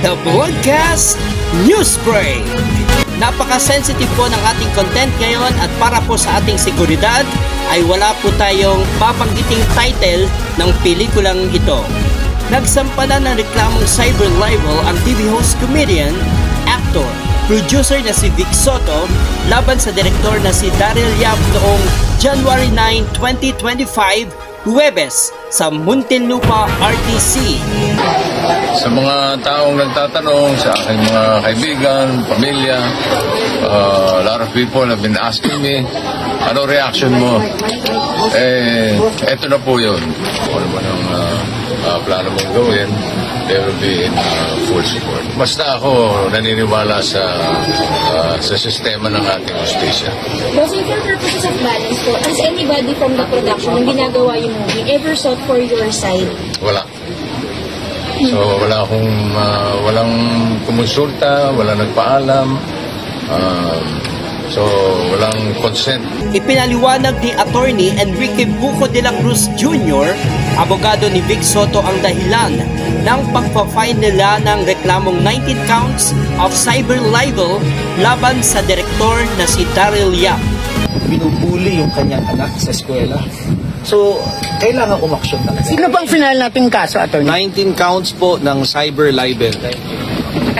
The Broadcast News Break. Napaka-sensitive po ng ating content ngayon at para po sa ating seguridad ay wala po tayong babanggiting title ng pelikulang ito. Nagsampa na ng reklamong cyber libel ang TV host, comedian, actor, producer na si Vic Soto laban sa direktor na si Daryl Yap noong January 9, 2025, Huwebes sa Muntinlupa, RTC. Sa mga taong nagtatanong, sa aking mga kaibigan, pamilya, a lot of people have been asking me, ano reaction mo? Eto na po yun. Ano man ang plano mong gawin, they will be in full support. Basta ako naniniwala sa sistema ng ating justisya. Bossing, for purposes of balance po, has anybody from the production nang ginagawa yung movie ever sought for your side? Wala. So walang kumonsulta, walang nagpaalam. So walang consent. Ipinaliwanag ni Attorney Enrique Buco de la Cruz Jr., abogado ni Vic Soto, ang dahilan ng pagpa-file nila ng reklamong 19 counts of cyber libel laban sa direktor na si Daryl Yap. Binubuli yung kanyang anak sa eskwela. So, kailangan umaksyon talaga. Sino bang final nating kaso, Attorney? 19 counts po ng cyber libel.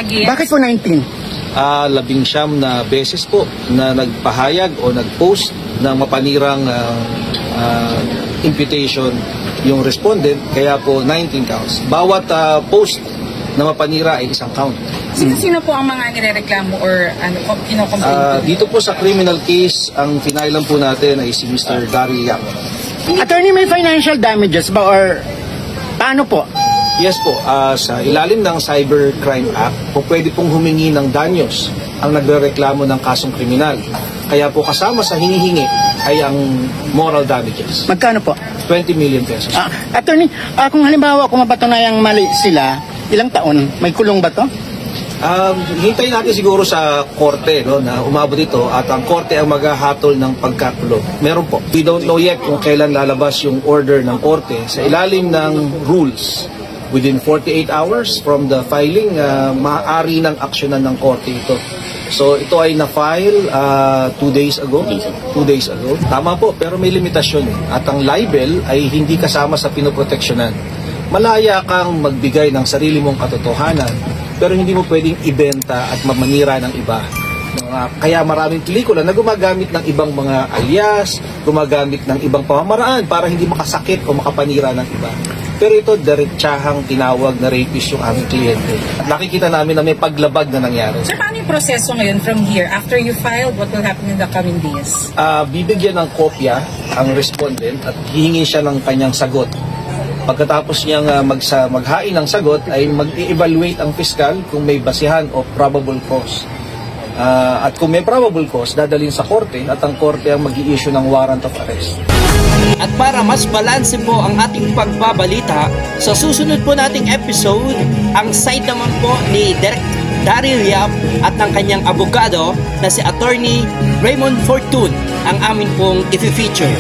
Bakit po 19? 19 na beses po na nagpahayag o nagpost ng mapanirang imputation yung respondent, kaya po 19 counts. Bawat post na mapanira ay isang count. Sino po ang mga nirereklamo or kino-complain? Dito po sa criminal case, ang finailan po natin ay si Mr. Daryl Yap. Attorney, may financial damages ba or paano po? Yes po, sa ilalim ng Cybercrime Act, po pwede pong humingi ng danyos ang nagrereklamo ng kasong kriminal. Kaya po kasama sa hinihingi ay ang moral damages. Magkano po? 20 million pesos. Attorney, kung halimbawa kung mapatunayang mali sila, ilang taon? May kulong ba to? Hintayin natin siguro sa korte, no, na umabot ito at ang korte ang maghahatol ng pagkakulong. Meron po. We don't know yet kung kailan lalabas yung order ng korte. Sa ilalim ng rules, within 48 hours from the filing, maaari ng aksyonan ng korte ito. So ito ay na-file 2 days ago. 2 days ago. Tama po, pero may limitasyon eh. At ang libel ay hindi kasama sa pinoproteksyonan. Malaya kang magbigay ng sarili mong katotohanan, pero hindi mo pwedeng ibenta at mamanira ng iba. Kaya maraming pelikula na gumagamit ng ibang mga alias, gumagamit ng ibang pamamaraan para hindi makasakit o makapanira ng iba. Pero ito, diretsahang tinawag na rapist yung aming kliyente. At nakikita namin na may paglabag na nangyari. Sir, paano yung proseso ngayon from here? After you filed, what will happen in the coming days? Bibigyan ng kopya ang respondent at hihingi siya ng kanyang sagot. Pagkatapos niyang maghain ng sagot, ay mag-evaluate ang fiscal kung may basihan o probable cause. At kung may probable cause, dadalhin sa korte at ang korte ang mag-i-issue ng warrant of arrest. At para mas balanse po ang ating pagbabalita, sa susunod po nating episode, ang side naman po ni Daryl Yap at ng kanyang abogado na si Attorney Raymond Fortun ang amin pong i-feature.